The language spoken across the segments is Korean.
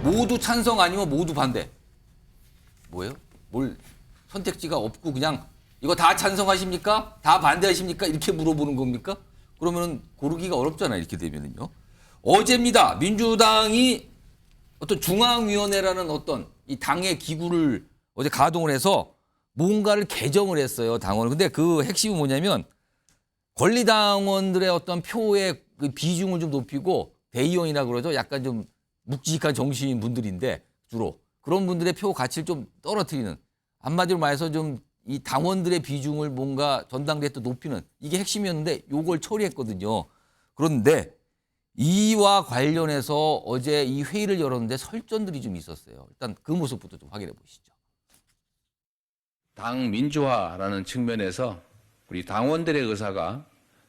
모두 찬성 아니면 모두 반대. 뭐예요? 뭘 선택지가 없고 그냥 이거 다 찬성하십니까? 다 반대하십니까? 이렇게 물어보는 겁니까? 그러면 고르기가 어렵잖아요. 이렇게 되면은요. 어제입니다. 민주당이 어떤 중앙위원회라는 어떤 이 당의 기구를 어제 가동을 해서 뭔가를 개정을 했어요. 당원을. 근데 그 핵심이 뭐냐면 권리당원들의 어떤 표의 그 비중을 좀 높이고 대의원이라 그러죠. 약간 좀 묵직한 정치인 분들인데 주로 그런 분들의 표 가치를 좀 떨어뜨리는 한마디로 말해서 좀 이 당원들의 비중을 뭔가 전당대회 때 높이는 이게 핵심이었는데 요걸 처리했거든요. 그런데 이와 관련해서 어제 이 회의를 열었는데 설전들이 좀 있었어요. 일단 그 모습부터 좀 확인해 보시죠. 당 민주화라는 측면에서 우리 당원들의 의사가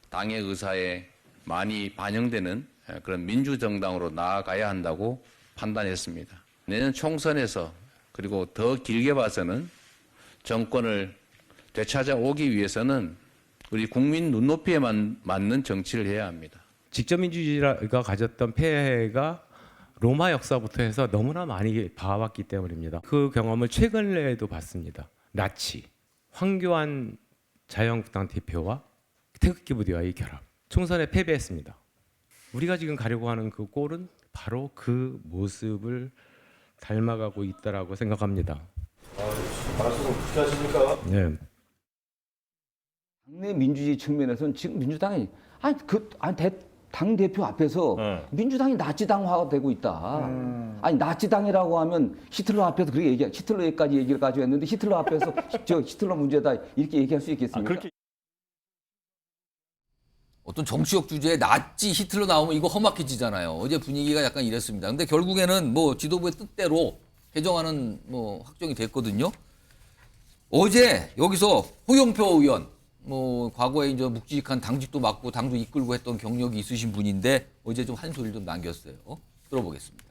당의 의사에 많이 반영되는 그런 민주정당으로 나아가야 한다고 판단했습니다. 내년 총선에서 그리고 더 길게 봐서는 정권을 되찾아오기 위해서는 우리 국민 눈높이에 맞는 정치를 해야 합니다. 직접 민주주의가 가졌던 폐해가 로마 역사부터 해서 너무나 많이 봐왔기 때문입니다. 그 경험을 최근에도 봤습니다. 나치, 황교안 자유한국당 대표와 태극기 부대와의 결합. 총선에 패배했습니다. 우리가 지금 가려고 하는 그 꼴은 바로 그 모습을 닮아가고 있다라고 생각합니다. 말씀을 어떻게 하십니까? 네. 당내 민주주의 측면에서는 지금 민주당이 당 대표 앞에서 민주당이 나치당화되고 있다. 아니 나치당이라고 하면 히틀러 앞에서 그렇게 히틀러까지 얘기를 가지고 했는데 히틀러 앞에서 히틀러 문제다 이렇게 얘기할 수 있겠습니까? 어떤 정치적 주제에 나치 히틀러 나오면 이거 험악해지잖아요. 어제 분위기가 약간 이랬습니다. 근데 결국에는 뭐 지도부의 뜻대로 개정안은 뭐 확정이 됐거든요. 어제 여기서 홍영표 의원 뭐 과거에 이제 묵직한 당직도 맡고 당도 이끌고 했던 경력이 있으신 분인데 어제 좀 한 소리를 좀 남겼어요. 들어보겠습니다.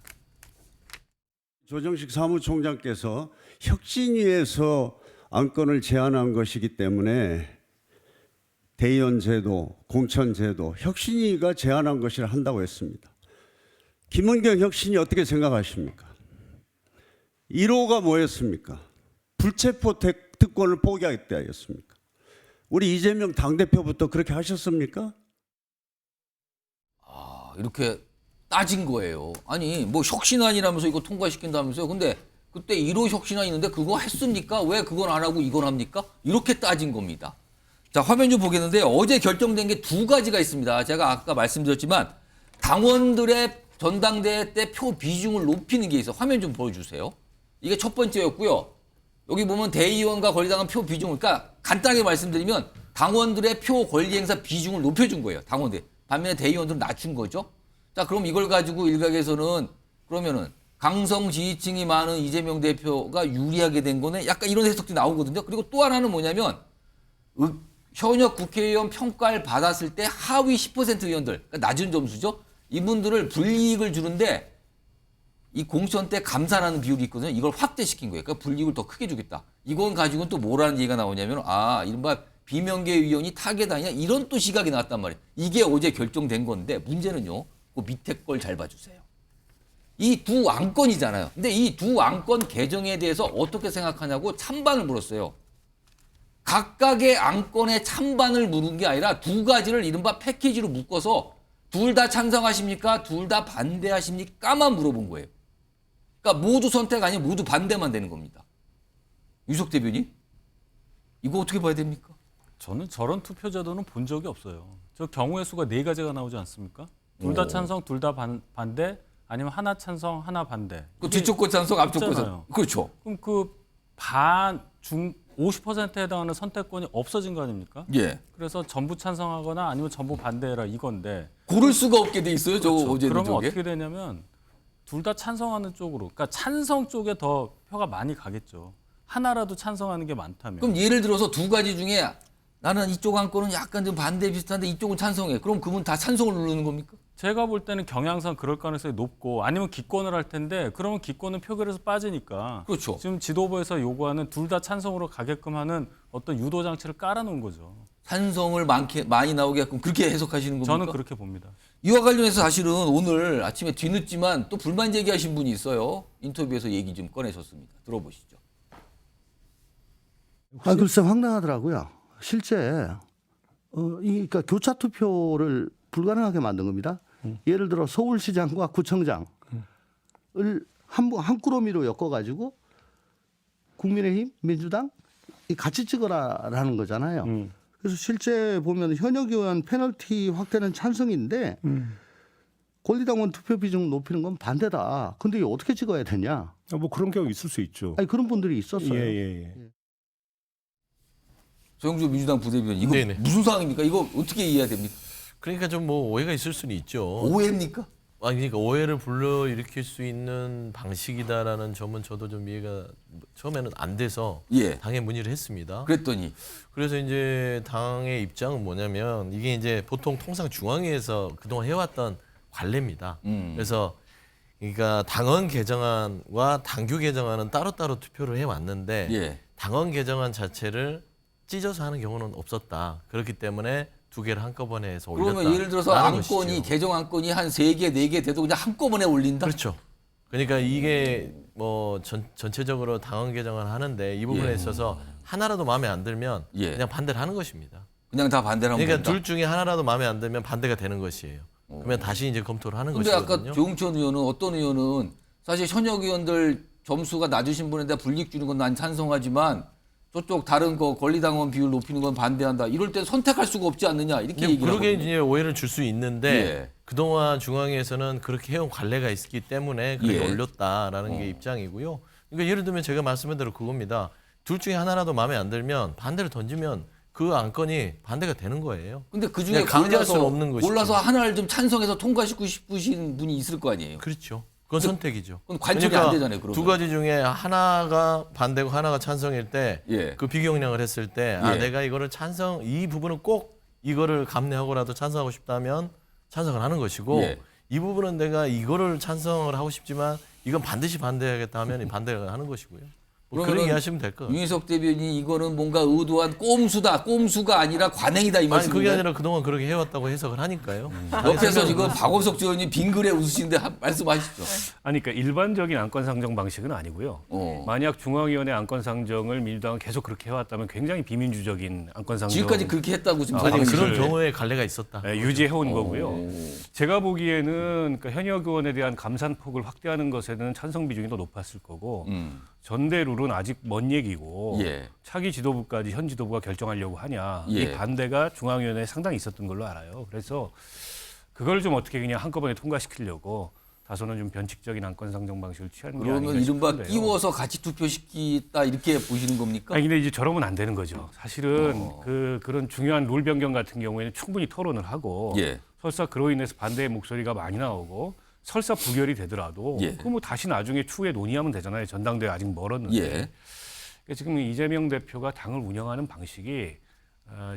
조정식 사무총장께서 혁신위에서 안건을 제안한 것이기 때문에 대의원 제도, 공천 제도, 혁신위가 제안한 것이라 한다고 했습니다. 김은경 혁신이 어떻게 생각하십니까? 1호가 뭐였습니까? 불체포 특권을 포기하겠다였습니까? 우리 이재명 당대표부터 그렇게 하셨습니까? 이렇게 따진 거예요. 아니 뭐 혁신안이라면서 이거 통과시킨다면서요. 근데 그때 1호 혁신안 있는데 그거 했습니까? 왜 그건 안 하고 이건 합니까? 이렇게 따진 겁니다. 자, 화면 좀 보겠는데 어제 결정된 게 두 가지가 있습니다. 제가 아까 말씀드렸지만 당원들의 전당대회 때 표 비중을 높이는 게 있어요. 화면 좀 보여주세요. 이게 첫 번째였고요. 여기 보면 대의원과 권리당원 표 비중을 그러니까 간단하게 말씀드리면 당원들의 표 권리 행사 비중을 높여준 거예요. 당원들. 반면에 대의원들은 낮춘 거죠. 자, 그럼 이걸 가지고 일각에서는 그러면은 강성 지지층이 많은 이재명 대표가 유리하게 된 거네. 약간 이런 해석도 나오거든요. 그리고 또 하나는 뭐냐면 현역 국회의원 평가를 받았을 때 하위 10% 의원들, 그러니까 낮은 점수죠. 이분들을 불이익을 주는데 이 공천 때 감산하는 비율이 있거든요. 이걸 확대시킨 거예요. 그러니까 불이익을 더 크게 주겠다. 이건 가지고는 또 뭐라는 얘기가 나오냐면 이른바 비명계 의원이 타겟아니냐 이런 또 시각이 나왔단 말이에요. 이게 어제 결정된 건데 문제는요. 그 밑에 걸 잘 봐주세요. 이 두 안건이잖아요. 근데 이 두 안건 개정에 대해서 어떻게 생각하냐고 찬반을 물었어요. 각각의 안건에 찬반을 물은 게 아니라 두 가지를 이른바 패키지로 묶어서 둘 다 찬성하십니까? 둘 다 반대하십니까?만 물어본 거예요. 그러니까 모두 선택 아니면 모두 반대만 되는 겁니다. 유석 대변인, 이거 어떻게 봐야 됩니까? 저는 저런 투표제도는 본 적이 없어요. 저 경우의 수가 4가지가 나오지 않습니까? 둘 다 찬성, 둘 다 반대, 아니면 하나 찬성, 하나 반대. 그 뒤쪽 거 찬성, 앞쪽 거 찬성. 있잖아요. 그렇죠. 그럼 그 50%에 해당하는 선택권이 없어진 거 아닙니까? 예. 그래서 전부 찬성하거나 아니면 전부 반대해라 이건데. 고를 수가 없게 돼 있어요. 저거 그렇죠. 어제는 그러면 저게. 어떻게 되냐면 둘 다 찬성하는 쪽으로, 그러니까 찬성 쪽에 더 표가 많이 가겠죠. 하나라도 찬성하는 게 많다면. 그럼 예를 들어서 두 가지 중에 나는 이쪽 안건은 약간 좀 반대 비슷한데 이쪽은 찬성해. 그럼 그분 다 찬성을 누르는 겁니까? 제가 볼 때는 경향상 그럴 가능성이 높고 아니면 기권을 할 텐데 그러면 기권은 표결에서 빠지니까 그렇죠. 지금 지도부에서 요구하는 둘 다 찬성으로 가게끔 하는 어떤 유도 장치를 깔아놓은 거죠. 찬성을 많이 나오게끔 그렇게 해석하시는 겁니까? 저는 그렇게 봅니다. 이와 관련해서 사실은 오늘 아침에 뒤늦지만 또 불만 제기하신 분이 있어요. 인터뷰에서 얘기 좀 꺼내셨습니다. 들어보시죠. 글쎄 황당하더라고요. 실제 그러니까 교차 투표를 불가능하게 만든 겁니다. 예를 들어 서울시장과 구청장을 한 꾸러미로 엮어가지고 국민의힘, 민주당 같이 찍어라라는 거잖아요. 그래서 실제 보면 현역 의원 페널티 확대는 찬성인데 권리당원 투표 비중 높이는 건 반대다. 근데 이게 어떻게 찍어야 되냐? 뭐 그런 경우 있을 수 있죠. 아니 그런 분들이 있었어요. 예. 소영주 민주당 부대변인 이거 네네. 무슨 상황입니까? 이거 어떻게 이해해야 됩니까? 그러니까 좀 뭐 오해가 있을 수는 있죠. 오해입니까? 아니 그러니까 오해를 불러일으킬 수 있는 방식이다라는 점은 저도 좀 이해가 처음에는 안 돼서 예. 당에 문의를 했습니다. 그랬더니 그래서 이제 당의 입장은 뭐냐면 이게 이제 보통 통상 중앙위에서 그동안 해왔던 관례입니다. 그래서 그러니까 당원 개정안과 당규 개정안은 따로따로 투표를 해왔는데 예. 당원 개정안 자체를 찢어서 하는 경우는 없었다. 그렇기 때문에 두 개를 한꺼번에 해서 올렸다. 그러면 예를 들어서 라는 안건이 것이죠. 개정 안건이 한 3개, 4개 돼도 그냥 한꺼번에 올린다? 그렇죠. 그러니까 이게 뭐 전체적으로 당원 개정을 하는데 이 부분에 예. 있어서 하나라도 마음에 안 들면 예. 그냥 반대를 하는 것입니다. 그냥 다 반대를 하면 그러니까 된다? 둘 중에 하나라도 마음에 안 들면 반대가 되는 것이에요. 그러면 다시 이제 검토를 하는 근데 것이거든요. 아까 조응천 의원은 어떤 의원은 사실 현역 의원들 점수가 낮으신 분한테 불이익 주는 건 난 찬성하지만 저쪽 다른 거 권리당원 비율 높이는 건 반대한다. 이럴 땐 선택할 수가 없지 않느냐 이렇게 근데 얘기를 그러게 하거든요. 이제 오해를 줄 수 있는데 예. 그동안 중앙위에서는 그렇게 해온 관례가 있기 때문에 그렇게 예. 올렸다라는 게 입장이고요. 그러니까 예를 들면 제가 말씀한 대로 그겁니다. 둘 중에 하나라도 마음에 안 들면 반대를 던지면 그 안건이 반대가 되는 거예요. 근데 그 중에 그냥 강제할 수는 골라서, 없는 것이죠. 골라서 하나를 좀 찬성해서 통과시키고 싶으신 분이 있을 거 아니에요. 그렇죠. 그건 선택이죠. 그건 관철이 안 되잖아요, 그러면. 두 가지 중에 하나가 반대고 하나가 찬성일 때 예. 그 비경량을 했을 때 예. 내가 이거를 이 부분은 꼭 이거를 감내하고라도 찬성하고 싶다면 찬성을 하는 것이고 예. 이 부분은 내가 이거를 찬성을 하고 싶지만 이건 반드시 반대하겠다 하면 반대를 하는 것이고요. 뭐 그렇게 이해하시면 될 것 같아요. 윤희석 대변인이 이거는 뭔가 의도한 꼼수다. 꼼수가 아니라 관행이다 이 아니 말씀인가요? 그게 아니라 그동안 그렇게 해왔다고 해석을 하니까요. 옆에서 지금 박원석 의원이 빙그레 웃으시는데 말씀하시죠. 아니, 그러니까 일반적인 안건 상정 방식은 아니고요. 만약 중앙위원회 안건 상정을 민주당은 계속 그렇게 해왔다면 굉장히 비민주적인 안건 상정 지금까지 그렇게 했다고 지금 아니 설명해 그런 주시죠. 경우에 관례가 있었다. 유지해온 거고요. 제가 보기에는 그러니까 현역 의원에 대한 감산폭을 확대하는 것에는 찬성 비중이 더 높았을 거고 전대 룰은 아직 먼 얘기고 예. 차기 지도부까지 현 지도부가 결정하려고 하냐 이 예. 반대가 중앙위원회에 상당히 있었던 걸로 알아요. 그래서 그걸 좀 어떻게 그냥 한꺼번에 통과시키려고 다소는 좀 변칙적인 안건 상정 방식을 취하는 게 아닌가 그러면 이른바 싶은데요. 끼워서 같이 투표시키다 이렇게 보시는 겁니까? 아니 근데 이제 저러면 안 되는 거죠. 사실은 그런 중요한 룰 변경 같은 경우에는 충분히 토론을 하고 예. 설사 그로 인해서 반대의 목소리가 많이 나오고 설사 부결이 되더라도 예. 그 뭐 다시 나중에 추후에 논의하면 되잖아요. 전당대회 아직 멀었는데. 예. 그러니까 지금 이재명 대표가 당을 운영하는 방식이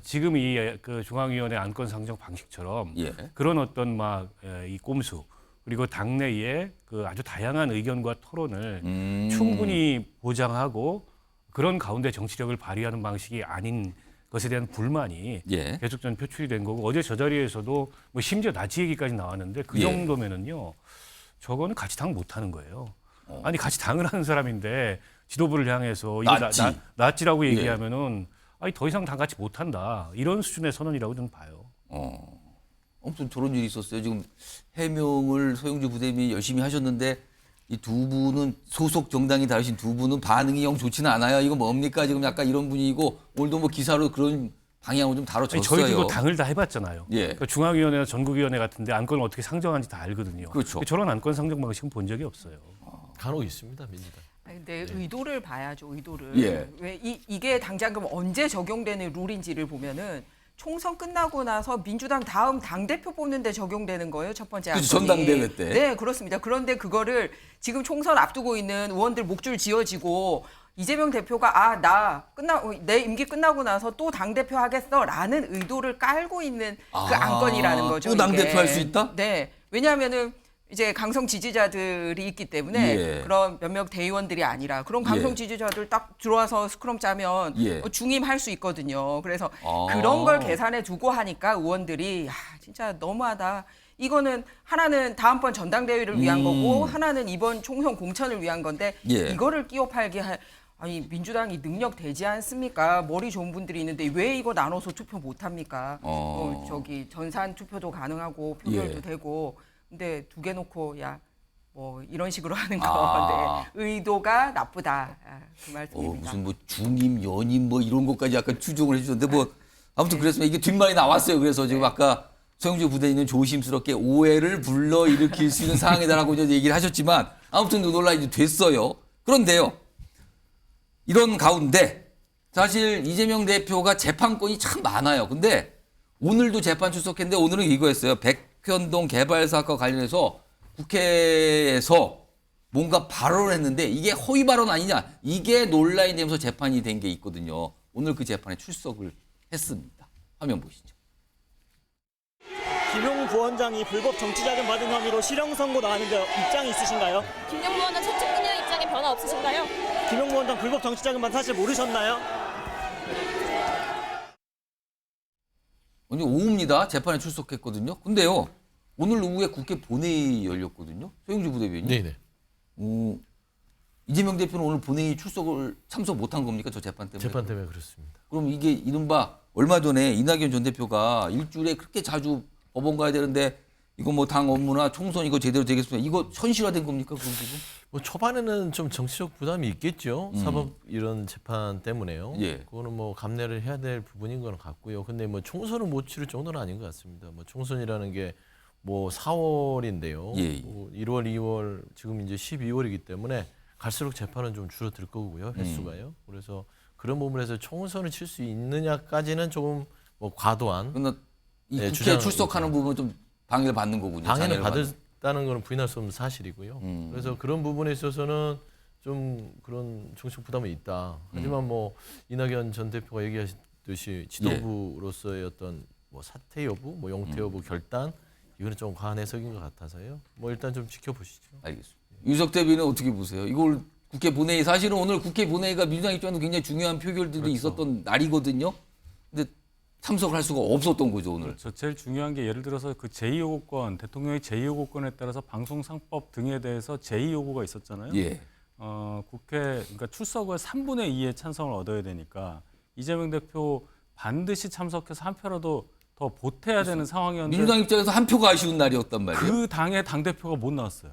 지금 그 중앙위원회 안건 상정 방식처럼 예. 그런 어떤 막 이 꼼수 그리고 당내에 그 아주 다양한 의견과 토론을 충분히 보장하고 그런 가운데 정치력을 발휘하는 방식이 아닌 것에 대한 불만이 예. 계속 전 표출이 된 거고 어제 저 자리에서도 뭐 심지어 나치 얘기까지 나왔는데 그 예. 정도면은요 저거는 같이 당 못하는 거예요. 아니 같이 당을 하는 사람인데 지도부를 향해서 이거 나치. 나치라고 예. 얘기하면은 아니 더 이상 당 같이 못한다 이런 수준의 선언이라고 저는 봐요. 아무튼 저런 일이 있었어요. 지금 해명을 소영주 부대변인이 열심히 하셨는데 이 두 분은 소속 정당이 다르신 두 분은 반응이 영 좋지는 않아요. 이거 뭡니까? 지금 약간 이런 분위기고 오늘도 뭐 기사로 그런 방향으로 좀 다뤄졌어요. 아니, 저희도 당을 다 해봤잖아요. 예. 그러니까 중앙위원회나 전국위원회 같은데 안건을 어떻게 상정하는지 다 알거든요. 그렇죠. 저런 안건 상정 방식은 본 적이 없어요. 간혹 있습니다 민주당. 근데 의도를 봐야죠, 의도를. 예. 왜 이게 당장 그럼 언제 적용되는 룰인지를 보면은 총선 끝나고 나서 민주당 다음 당대표 뽑는 데 적용되는 거예요, 첫 번째 안건이. 그렇죠, 전당대회 때. 네, 그렇습니다. 그런데 그거를 지금 총선 앞두고 있는 의원들 목줄 지어지고 이재명 대표가 내 임기 끝나고 나서 또 당대표 하겠어라는 의도를 깔고 있는 그 안건이라는 거죠. 또 당대표 이게. 할 수 있다? 네. 왜냐하면은 이제 강성 지지자들이 있기 때문에 예. 그런 몇몇 대의원들이 아니라 그런 강성 예. 지지자들 딱 들어와서 스크럼 짜면 예. 중임할 수 있거든요. 그래서 그런 걸 계산해 두고 하니까 의원들이 진짜 너무하다. 이거는 하나는 다음번 전당대회를 위한 거고 하나는 이번 총선 공천을 위한 건데 예. 이거를 끼워 팔게 아니 민주당이 능력 되지 않습니까? 머리 좋은 분들이 있는데 왜 이거 나눠서 투표 못 합니까? 저기 전산 투표도 가능하고 표결도 예. 되고 근데 두 개 놓고 야 뭐 이런 식으로 하는 거 아. 네. 의도가 나쁘다. 그 말씀입니다. 무슨 뭐 중임, 연임 뭐 이런 것까지 약간 추정을 해주셨는데 뭐 아무튼 그랬습니다. 이게 뒷말이 나왔어요. 그래서 지금 아까 서영주 부대인은 조심스럽게 오해를 불러일으킬 수 있는 상황이다라고 이제 얘기를 하셨지만 아무튼 논란이 됐어요. 그런데요. 이런 가운데 사실 이재명 대표가 재판권이 참 많아요. 근데 오늘도 재판 출석했는데 오늘은 이거였어요. 백현동 개발 사건과 관련해서 국회에서 뭔가 발언을 했는데 이게 허위 발언 아니냐. 이게 논란이 되면서 재판이 된 게 있거든요. 오늘 그 재판에 출석을 했습니다. 화면 보시죠. 김용 부원장이 불법 정치자금 받은 혐의로 실형 선고 나왔는데 입장이 있으신가요? 김용 부원장 최측근의 입장에 변화 없으신가요? 김용 부원장 불법 정치자금 받은 사실 모르셨나요? 오늘 오후입니다. 재판에 출석했거든요. 근데요. 오늘 오후에 국회 본회의 열렸거든요. 서영주 부대변인. 네네. 이재명 대표는 오늘 본회의 참석 못한 겁니까? 저 재판 때문에. 재판 때문에 그렇습니다. 그럼 이게 이른바 얼마 전에 이낙연 전 대표가 일주일에 그렇게 자주 법원 가야 되는데 이거 뭐 당 업무나 총선 이거 제대로 되겠습니까? 이거 현실화된 겁니까? 그런 부분? 뭐 초반에는 좀 정치적 부담이 있겠죠. 사법 이런 재판 때문에요. 예. 그거는 뭐 감내를 해야 될 부분인 건 같고요. 근데 뭐 총선을 못 치를 정도는 아닌 것 같습니다. 뭐 총선이라는 게 뭐 4월인데요. 예. 뭐 1월, 2월 지금 이제 12월이기 때문에 갈수록 재판은 좀 줄어들 거고요. 횟수가요. 그래서 그런 부분에서 총선을 칠 수 있느냐까지는 조금 뭐 과도한 그러나 이 네, 국회 주장은 출석하는 부분은 좀 방해를 받는 거군요. 방해는 장애를 받는. 받았다는 것은 부인할 수 없는 사실이고요. 그래서 그런 부분에 있어서는 좀 그런 정치적 부담이 있다. 하지만 뭐 이낙연 전 대표가 얘기하셨듯이 지도부로서의 어떤 뭐 사퇴 여부, 뭐 용퇴 여부 결단 이거는 좀 과한 해석인 것 같아서요. 뭐 일단 좀 지켜보시죠. 알겠습니다. 유석 대변인은 어떻게 보세요? 이걸 국회 본회의 사실은 오늘 국회 본회의가 민주당 입장에서 굉장히 중요한 표결들이 그렇죠. 있었던 날이거든요. 근데 참석을 할 수가 없었던 거죠 오늘. 그렇죠. 제일 중요한 게 예를 들어서 그 제2요구권, 대통령의 제2요구권에 따라서 방송상법 등에 대해서 제2요구가 있었잖아요. 예. 국회 그러니까 출석을 3분의 2의 찬성을 얻어야 되니까 이재명 대표 반드시 참석해서 한 표라도 더 보태야 되는 상황이었는데 민주당 입장에서 한 표가 아쉬운 날이었단 말이에요. 그 당의 당대표가 못 나왔어요.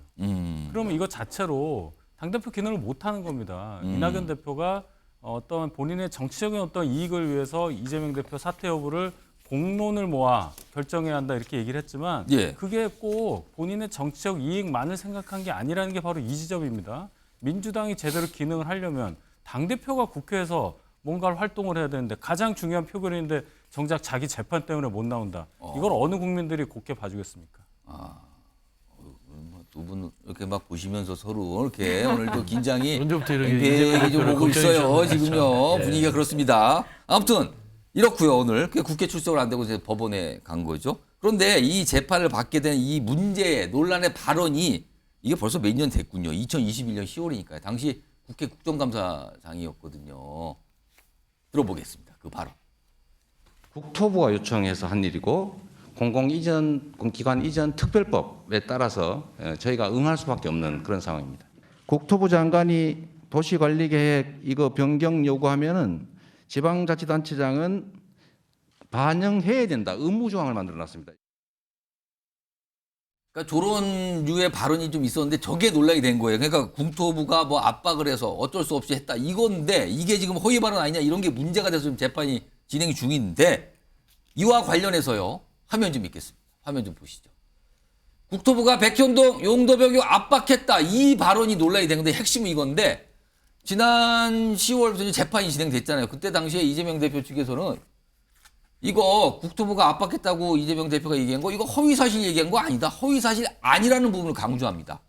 그러면 이거 자체로 당대표 기능을 못 하는 겁니다. 이낙연 대표가 어떤 본인의 정치적인 어떤 이익을 위해서 이재명 대표 사퇴 여부를 공론을 모아 결정해야 한다 이렇게 얘기를 했지만 예. 그게 꼭 본인의 정치적 이익만을 생각한 게 아니라는 게 바로 이 지점입니다. 민주당이 제대로 기능을 하려면 당대표가 국회에서 뭔가를 활동을 해야 되는데 가장 중요한 표결인데 정작 자기 재판 때문에 못 나온다. 이걸 어느 국민들이 곱게 봐주겠습니까? 두 분 이렇게 막 보시면서 서로 이렇게 오늘도 긴장이 언제부터 이렇게 팽팽히 좀 오고 있어요. 걱정이 지금요. 네. 분위기가 그렇습니다. 아무튼 이렇고요. 오늘 국회 출석을 안 되고 이제 법원에 간 거죠. 그런데 이 재판을 받게 된 이 문제 논란의 발언이 이게 벌써 몇 년 됐군요. 2021년 10월이니까요. 당시 국회 국정감사장이었거든요. 들어보겠습니다. 그 발언. 국토부가 요청해서 한 일이고 공공기관 이전 특별법에 따라서 저희가 응할 수밖에 없는 그런 상황입니다. 국토부 장관이 도시관리계획 이거 변경 요구하면은 지방자치단체장은 반영해야 된다. 의무조항을 만들어놨습니다. 그러니까 저런 류의 발언이 좀 있었는데 저게 논란이 된 거예요. 그러니까 국토부가 뭐 압박을 해서 어쩔 수 없이 했다. 이건데 이게 지금 허위 발언 아니냐 이런 게 문제가 돼서 지금 재판이 진행 중인데 이와 관련해서요. 화면 좀 있겠습니다. 화면 좀 보시죠. 국토부가 백현동 용도변경 압박했다. 이 발언이 논란이 된 건데 핵심은 이건데 지난 10월부터 재판이 진행됐잖아요. 그때 당시에 이재명 대표 측에서는 이거 국토부가 압박했다고 이재명 대표가 얘기한 거 이거 허위사실 얘기한 거 아니다. 허위사실 아니라는 부분을 강조합니다.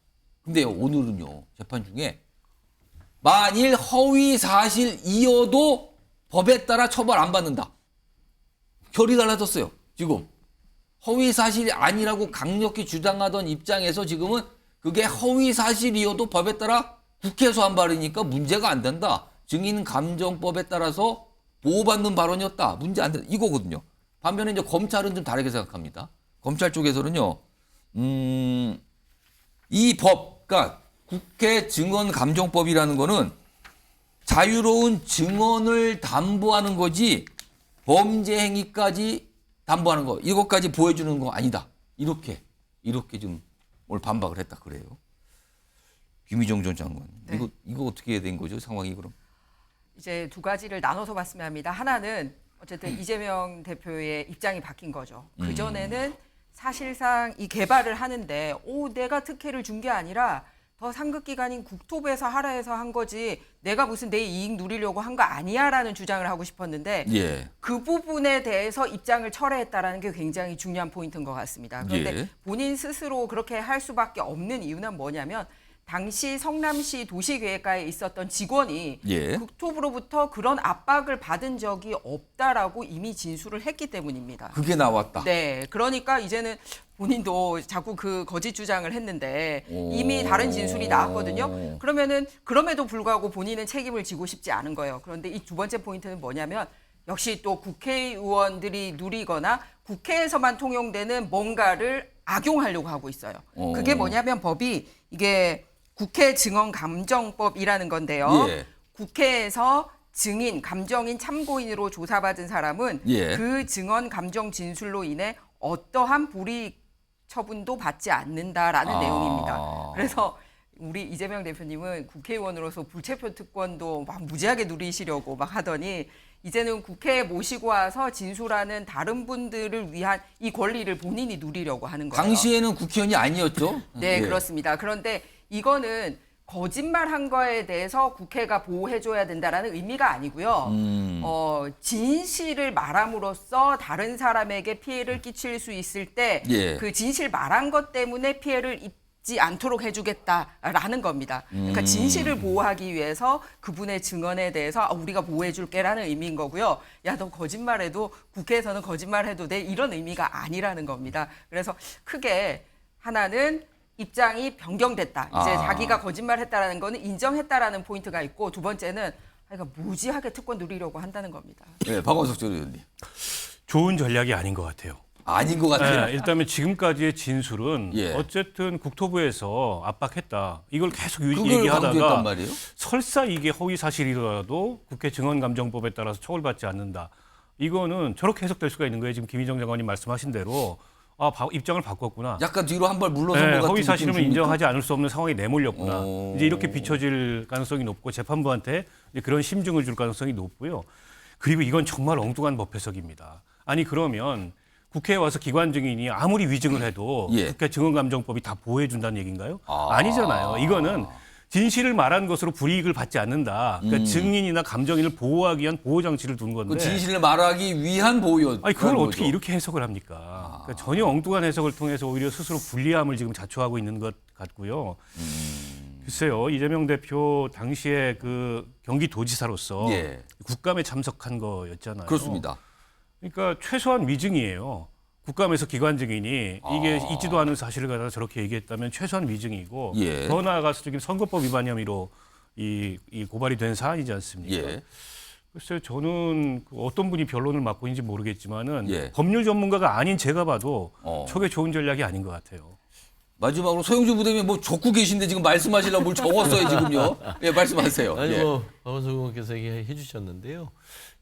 근데요. 오늘은요. 재판 중에 만일 허위사실이어도 법에 따라 처벌 안 받는다. 결이 달라졌어요. 지금. 허위사실이 아니라고 강력히 주장하던 입장에서 지금은 그게 허위사실이어도 법에 따라 국회에서 한 발언이니까 문제가 안 된다. 증인감정법에 따라서 보호받는 발언이었다. 문제 안 된다. 이거거든요. 반면에 이제 검찰은 좀 다르게 생각합니다. 검찰 쪽에서는요. 이 법, 그러니까 국회 증언감정법이라는 거는 자유로운 증언을 담보하는 거지 범죄 행위까지 담보하는 거, 이것까지 보여주는 거 아니다. 이렇게 좀 오늘 반박을 했다 그래요. 김희정 전 장관. 네. 이거 어떻게 된 거죠? 상황이 그럼? 이제 두 가지를 나눠서 봤으면 합니다. 하나는 어쨌든 이재명 대표의 입장이 바뀐 거죠. 그전에는 사실상 이 개발을 하는데 내가 특혜를 준 게 아니라 더 상급기관인 국토부에서 하라 해서 한 거지 내가 무슨 내 이익 누리려고 한 거 아니야라는 주장을 하고 싶었는데 예. 그 부분에 대해서 입장을 철회했다라는 게 굉장히 중요한 포인트인 것 같습니다. 그런데 예. 본인 스스로 그렇게 할 수밖에 없는 이유는 뭐냐면 당시 성남시 도시계획과에 있었던 직원이 예. 국토부로부터 그런 압박을 받은 적이 없다라고 이미 진술을 했기 때문입니다. 그게 나왔다. 네, 그러니까 이제는 본인도 자꾸 그 거짓 주장을 했는데 이미 다른 진술이 나왔거든요. 그러면은 그럼에도 불구하고 본인은 책임을 지고 싶지 않은 거예요. 그런데 이 두 번째 포인트는 뭐냐면 역시 또 국회의원들이 누리거나 국회에서만 통용되는 뭔가를 악용하려고 하고 있어요. 그게 뭐냐면 법이 이게 국회 증언감정법이라는 건데요. 예. 국회에서 증인, 감정인, 참고인으로 조사받은 사람은 예. 그 증언 감정 진술로 인해 어떠한 불이익 처분도 받지 않는다라는 내용입니다. 그래서 우리 이재명 대표님은 국회의원으로서 불체포 특권도 막 무지하게 누리시려고 막 하더니 이제는 국회에 모시고 와서 진술하는 다른 분들을 위한 이 권리를 본인이 누리려고 하는 거예요. 당시에는 국회의원이 아니었죠? 네, 예. 그렇습니다. 그런데 이거는 거짓말한 거에 대해서 국회가 보호해줘야 된다라는 의미가 아니고요. 진실을 말함으로써 다른 사람에게 피해를 끼칠 수 있을 때 그 예. 진실 말한 것 때문에 피해를 입지 않도록 해주겠다라는 겁니다. 그러니까 진실을 보호하기 위해서 그분의 증언에 대해서 우리가 보호해줄게라는 의미인 거고요. 야, 너 거짓말해도 국회에서는 거짓말해도 돼 이런 의미가 아니라는 겁니다. 그래서 크게 하나는 입장이 변경됐다. 이제 자기가 거짓말했다라는 거는 인정했다라는 포인트가 있고 두 번째는 그러니까 무지하게 특권 누리려고 한다는 겁니다. 네, 박원석 전 의원님. 좋은 전략이 아닌 것 같아요. 아닌 것 같아요. 네, 일단은 지금까지의 진술은 예. 어쨌든 국토부에서 압박했다. 이걸 계속 그걸 얘기하다가 강조했단 말이에요? 설사 이게 허위 사실이라도 국회 증언감정법에 따라서 처벌받지 않는다. 이거는 저렇게 해석될 수가 있는 거예요. 지금 김희정 장관님 말씀하신 대로 입장을 바꿨구나. 약간 뒤로 한 발 물러선 것 같은 허위 사실을 느낌 줍니까? 인정하지 않을 수 없는 상황이 내몰렸구나. 오. 이제 이렇게 비춰질 가능성이 높고 재판부한테 이제 그런 심증을 줄 가능성이 높고요. 그리고 이건 정말 엉뚱한 법 해석입니다. 아니 그러면 국회에 와서 기관 증인이 아무리 위증을 해도 예. 국회 증언감정법이 다 보호해 준다는 얘기인가요? 아니잖아요. 이거는 진실을 말한 것으로 불이익을 받지 않는다. 그러니까 증인이나 감정인을 보호하기 위한 보호 장치를 둔 건데. 그 진실을 말하기 위한 보호였. 아니 그걸 어떻게 이렇게 해석을 합니까? 그러니까 전혀 엉뚱한 해석을 통해서 오히려 스스로 불리함을 지금 자초하고 있는 것 같고요. 글쎄요, 이재명 대표 당시에 그 경기도지사로서 예. 국감에 참석한 거였잖아요. 그렇습니다. 그러니까 최소한 위증이에요. 국감에서 기관 증인이 이게 있지도 않은 사실을 갖다가 저렇게 얘기했다면 최소한 위증이고 예. 더 나아가서 지금 선거법 위반 혐의로 이 고발이 된 사안이지 않습니까? 예. 글쎄요, 저는 어떤 분이 변론을 맡고 있는지 모르겠지만은 예. 법률 전문가가 아닌 제가 봐도 어. 저게 좋은 전략이 아닌 것 같아요. 마지막으로 소영주 부대변인 뭐 적고 계신데 지금 말씀하시려고 뭘 적었어요 지금요? 예, 말씀하세요. 아니 예. 뭐 박원석 의원께서 얘기해 주셨는데요.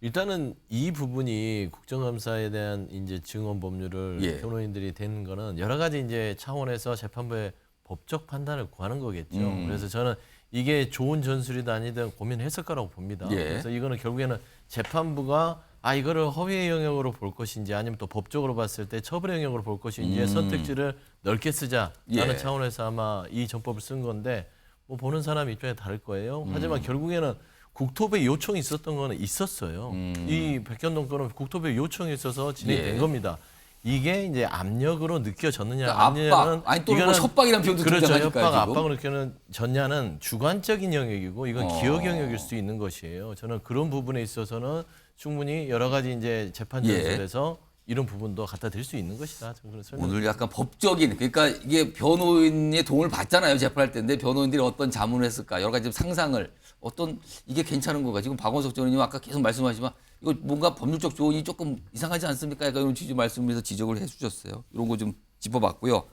일단은 이 부분이 국정감사에 대한 이제 증언 법률을 예. 변호인들이 된 거는 여러 가지 이제 차원에서 재판부의 법적 판단을 구하는 거겠죠. 그래서 저는 이게 좋은 전술이든 아니든 고민했을 거라고 봅니다. 예. 그래서 이거는 결국에는 재판부가 이거를 허위의 영역으로 볼 것인지 아니면 또 법적으로 봤을 때 처벌의 영역으로 볼 것인지의 선택지를 넓게 쓰자라는 예. 차원에서 아마 이 전법을 쓴 건데 뭐 보는 사람 입장에 다를 거예요. 하지만 결국에는 국토부의 요청이 있었던 거는 있었어요. 이 백현동 건은 국토부의 요청이 있어서 진행된 예. 겁니다. 이게 이제 압력으로 느껴졌느냐 그러니까 아니냐는 압박, 아니 또는 뭐 협박이라는 표현도 그렇죠. 등장하니까요, 협박, 지금. 압박을 느껴졌냐는 주관적인 영역이고 이건 기억 영역일 수 있는 것이에요. 저는 그런 부분에 있어서는 충분히 여러 가지 이제 재판 예. 전술에서 이런 부분도 갖다 댈 수 있는 것이다. 저는 그런 설명. 오늘 약간 법적인, 그러니까 이게 변호인의 도움을 받잖아요 재판할 때인데 변호인들이 어떤 자문을 했을까 여러 가지 좀 상상을 어떤 이게 괜찮은 거가 지금 박원석 전 의원님 아까 계속 말씀하시지만 이거 뭔가 법률적 조언이 조금 이상하지 않습니까? 약간 이런 취지 말씀에서 지적을 해주셨어요. 이런 거 좀 짚어봤고요.